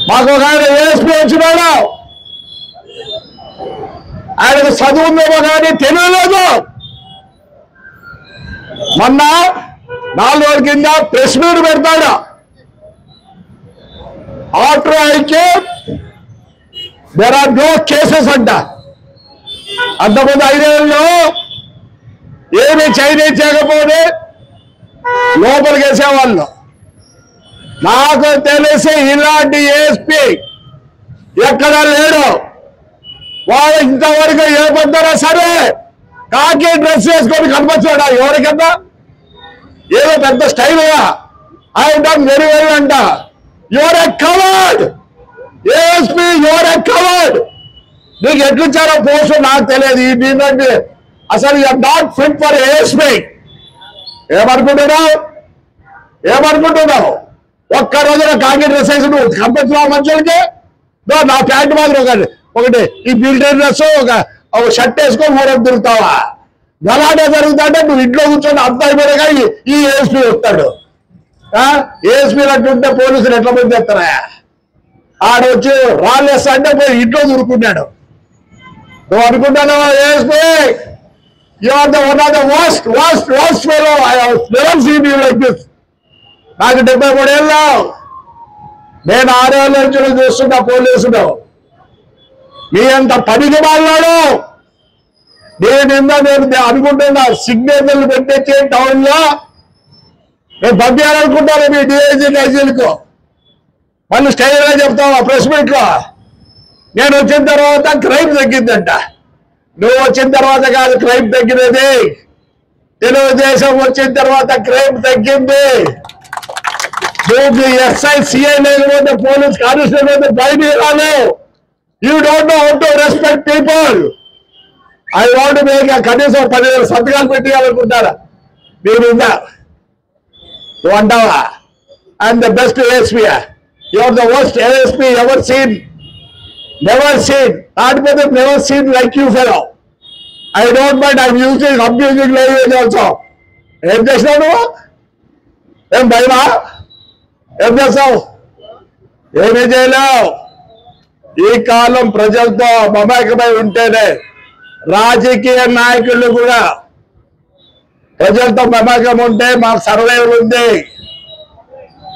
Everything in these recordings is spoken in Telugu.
మాకు ఒక ఆయన ఏఎస్పీ వచ్చినాడు, ఆయనకు చదువు ఉందేమో కానీ తెలియలేదు. మొన్న 4 రోజుల కింద ప్రెస్ మీట్ పెడతాడు. ఆఫ్టర్ ఐకే దేర్ ఆర్ నో కేసెస్ అంట. అంతకుముందు 5 ఏళ్ళలో ఏమి చేయకపోతే లోపలికి వేసేవాళ్ళు. నాకు తెలిసి ఇలాంటి ఏఎస్పీ ఎక్కడా లేడు. వాడు ఇంతవరకు ఏ పొద్దునా సరే కాకి డ్రెస్ వేసుకొని కనిపించాడు. ఎవరికన్నా ఏదో పెద్ద స్టైల్గా ఐ డన్ వెరీ వెల్ అంట. You're a coward ASP, you're a coward. నీకు ఎట్లిచ్చారో పోస్ట్ నాకు తెలియదు. ఈ దీంట్లో అసలు you're not fit for ASP. ఏమనుకుంటున్నావు? ఒక్క రోజున కాకి డ్రెస్ వేసి నువ్వు కనిపించావు మనుషులకి. నా ప్యాంట్ మాత్రం ఒకటి ఈ మిలిటరీ డ్రెస్ ఒక షర్ట్ వేసుకొని మూడకు తిరుగుతావా? గలాటే జరుగుతుంటే నువ్వు ఇంట్లో కూర్చొని అంత అయిపోయాక ఈ ఏఎస్పీ వస్తాడు. ఏఎస్పీలు అట్టుంటే పోలీసులు ఎట్లా పోయి తెస్తారా? ఆడొచ్చి రాళ్ళేస్తా అంటే పోయి ఇంట్లో దూరుకున్నాడు. నువ్వు అనుకుంటాను ASP you are the one of the worst fellow I have never seen you like this. నాకు 73 ఏళ్ళు, నేను 6 ఏళ్ళ నుంచి చూస్తున్నా పోలీసులు. మీ అంత పనికి మాట్లాడు. నేను అనుకుంటున్నా సిగ్నేచర్లు పెట్టే టౌన్ లో నేను పంపించాలనుకుంటాను మీ డిఐజీ డైజీలకు. మళ్ళీ స్టైల్ గా చెప్తావా ప్రెస్ మీట్ లో? నేను వచ్చిన తర్వాత క్రైమ్ తగ్గిందంట. నువ్వు వచ్చిన తర్వాత కాదు క్రైమ్ తగ్గినది, తెలుగుదేశం వచ్చిన తర్వాత క్రైమ్ తగ్గింది. నువ్వు ఎస్ఐ సిఐ లేకపోతే పోలీస్ కానిస్టేబుల్ అయితే బయటికి రాలేవు. You don't know how to respect people. I want make కనీసం 10,000 సంతకాలు పెట్టాలనుకుంటారా మీరు? నువ్వు అంటావా I'm the best ASP? You're the worst ASP ever seen. Never seen. కాకపోతే never seen like you fellow. I don't mind I'm using abusing language also. ఏం చేసినావు నువ్వు? ఏం భయమా? ఏం చేస్తావు? ఏమీ చేయలేవు. ఈ కాలం ప్రజలతో మమేకమై ఉంటేనే రాజకీయ నాయకులు కూడా ప్రజలతో మమేకం ఉంటే మాకు సర్వైవల్ ఉంది.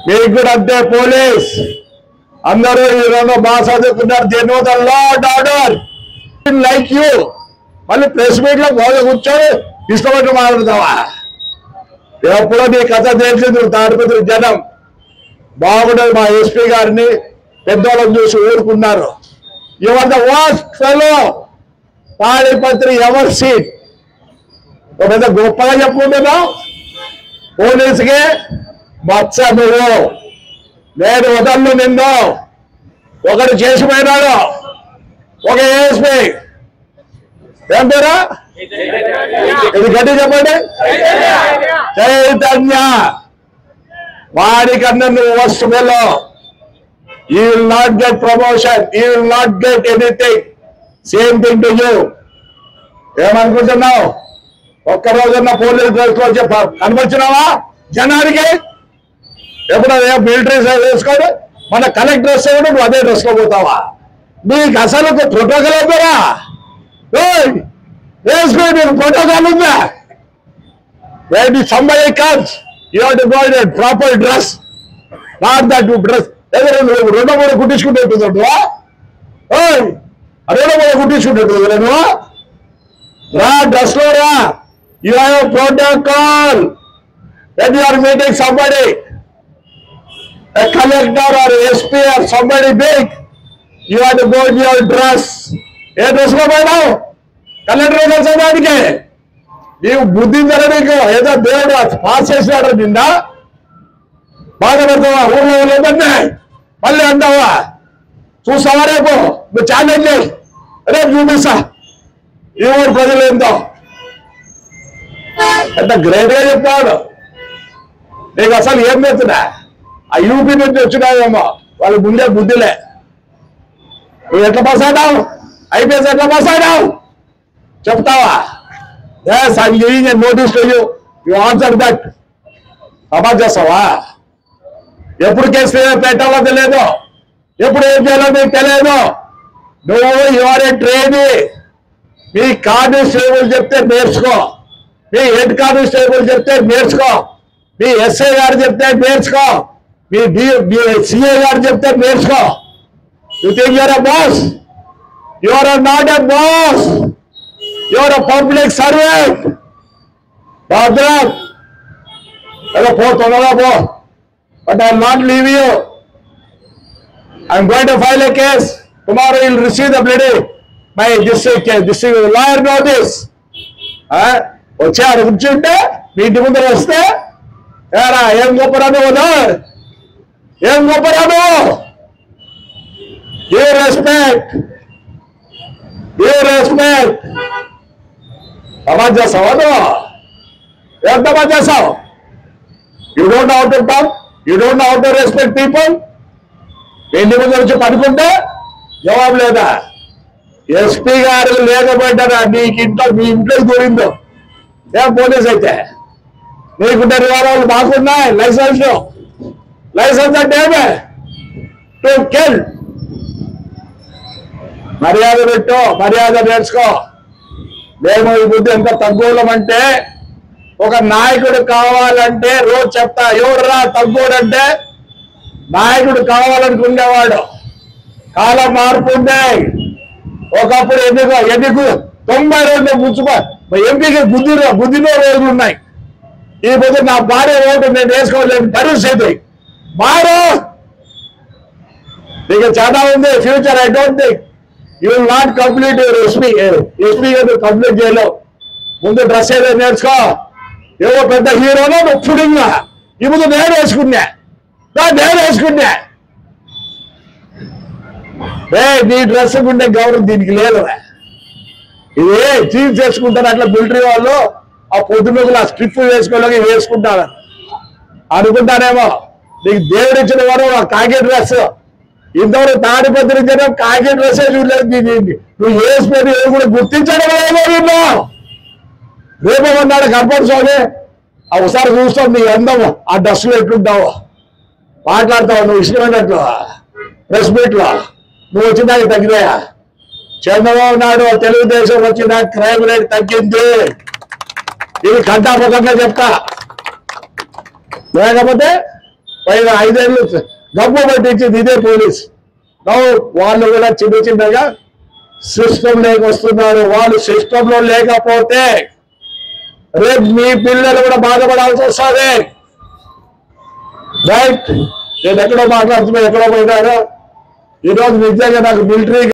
మీకు కూడా అంతే. పోలీస్ అందరూ ఈరోజు బాగా చదువుకున్నారు. They know the law and order like you. మళ్ళీ ప్రెస్ మీట్ లో బాగా కూర్చొని ఇష్టపడి మాట్లాడతావా? ఎప్పుడో నీ కథ తెలిసింది. తాడిపత్రి జనం బాగుండదు. మా ఎస్పీ గారిని పెద్దవాళ్ళని చూసి ఊరుకున్నారు. You're the worst fellow Tadipatri ever seen. పెద్ద గొప్పగా చెప్పుకుంటున్నావు పోలీసుకే. మచ్చ నువ్వు. నేను వదలను నిన్ను. ఒకటి చేసిపోయినాడు ఒక ఏఎస్పీ. ఏం పేరా? ఇది గట్టి చెప్పండి. చైతన్య. వాడికన్నా నువ్వు worst fellow. You will not get promotion. You will not get anything. Same thing to you. ఏమనుకుంటున్నావు? ఒక్కరోజున్న పోలీస్ డ్రెస్ లో కనిపించినావా జనానికి? ఎప్పుడైనా మిలిటరీ వేసుకోడు, మన కలెక్టర్ డ్రెస్ కూడా నువ్వు అదే డ్రెస్ లో పోతావా? నీకు అసలు ప్రోటోకాల్ అవుతారా? వేసుకో, నీకు ప్రోటోకాల్ ఉందా? When somebody comes, you have to go in a proper dress, not that you dress. నువ్వు 2-3 కుట్టించుకుంటే నువ్వు 2-3 కుట్టించుకుంటే నువ్వు రా, డ్రెస్ లో రా. You have a protocol. When you are meeting somebody, a collector or SP or somebody big, you have to go in your dress. A dress లో పోయినావు? కలెక్టర్ కలిసేదానికి నీవు బుద్ధి నీకు ఏదో దేవుడు పాస్ చేసినాడు. నిన్న బాధపడతావా? ఊళ్ళో లేదంటే మళ్ళీ అంటావా? చూస్తావా రేపు? నువ్వు ఛాలెంజ్ రేపు చూపిస్తా ఈ ఊరు ప్రజలు ఏందో. ఎంత గ్రేట్ గా చెప్తాడు. నీకు అసలు ఏం చేస్తున్నా? ఆ యూపీ నుంచి వచ్చినావేమో, వాళ్ళకి ముందే బుద్ధిలే. నువ్వు ఎట్లా పాస్ అయినావు? ఐపీఎస్ ఎట్లా పాస్ అయినావు చెప్తావా? Yes I'm giving a notice to you. You answer that. సమాజ్ చేస్తావా? ఎప్పుడు కేసు పెట్టాలో తెలియదు, ఎప్పుడు ఏం చేయాలో మీకు తెలియదు. నువ్వు ఎవరే ట్రైనీ, మీ కానిస్టేబుల్ చెప్తే నేర్చుకో, మీ హెడ్ కానిస్టేబుల్ చెప్తే నేర్చుకో, మీ ఎస్ఐ గారు చెప్తే నేర్చుకో, మీ సిఐ గారు చెప్తే నేర్చుకో. You think you're a boss? You are not a boss, you are a public servant. భద్రం ఏదో పో, తొందరగా పో. But I will not leave you. I am going to file a case. Tomorrow you will receive the bloody my district lawyer notice. వచ్చారు కూర్చుంటే మీ ఇంటి ముందర వస్తే ఏరా ఏం గొప్పరాను, ఏం గొప్పరాను. Give respect. తమాజ్ చేస్తావా నువ్వు? ఏం తమాజ్ చేస్తావు? You don't know how to talk. You don't know how to respect people. ఇంటి ముందు వచ్చి పడుకుంటే జవాబు లేదా? ఎస్పీ గారు లేకపోయింటారా నీకు ఇంట్లో, మీ ఇంట్లోకి దూరిందో ఏం పోలీస్ అయితే? నీకుంటే రివాల్వర్లు మాకున్నాయి, లైసెన్స్ అంటే ఏమే? To kill. మర్యాద పెట్టు, మర్యాద నేర్చుకో. మేము ఈ బుద్ధి ఎంత తగ్గులమంటే, ఒక నాయకుడు కావాలంటే రోజు చెప్తా, ఎవరురా తగ్గుడంటే నాయకుడు కావాలనుకునేవాడు. కాలం మార్పు ఉంది. ఒకప్పుడు ఎన్నికు 92 ముచ్చుకో ఎంపీకి గుద్దిన రోజులు ఉన్నాయి. ఈ పొద్దు నా భార్య ఓటు నేను వేసుకోలేని పరిస్థితి. మారు నీకు చాలా ఉంది future. I don't think you will not complete your SP complete చేయలేవు. ముందు డ్రెస్ ఏదో నేర్చుకో. ఏవో పెద్ద హీరోలో నువ్వు పుడింగా ఈ ముందు నేను వేసుకున్నా. నీ డ్రెస్ ఉండే గౌరవం దీనికి లేదు. ఇది చీఫ్ చేసుకుంటారు అట్లా మిలిటరీ వాళ్ళు. ఆ పొద్దున్నగులు ఆ స్ట్రిప్ వేసుకోలేక వేసుకుంటారు అనుకుంటారేమో. నీకు దేవుడు ఇచ్చిన వారు ఆ కాకి డ్రెస్. ఇంతవరకు తాడిపత్రి జనం కాకి డ్రెస్ చూడలేదు. నువ్వు వేసుకొని కూడా గుర్తించడం ఏమో. రేపు అన్నాడు కనపడు స్వామి, ఒకసారి చూస్తావు నీ అందం ఆ డ్రెస్లో ఎట్లుంటావు, మాట్లాడతావు నువ్వు ఇష్టమైనట్లు. ప్రెస్ మీట్ లో నువ్వు వచ్చిందాక తగ్గినాయా? చంద్రబాబు నాయుడు తెలుగుదేశం వచ్చిన క్రైమ్ రేట్ తగ్గింది. ఇది కంటాపకంగా చెప్తా. లేకపోతే పైన 5 ఏళ్ళు గబ్బు పట్టించింది ఇదే పోలీస్. వాళ్ళు కూడా చిన్నగా సిస్టమ్ లేక వస్తున్నారు. వాళ్ళు సిస్టంలో లేకపోతే రేపు మీ పిల్లలు కూడా బాధపడాల్సి వస్తుంది. రైట్? నేను ఎక్కడో మాట్లాడుతున్నా, ఎక్కడో పోయినారో. ఈరోజు నిజంగా నాకు మిలిటరీ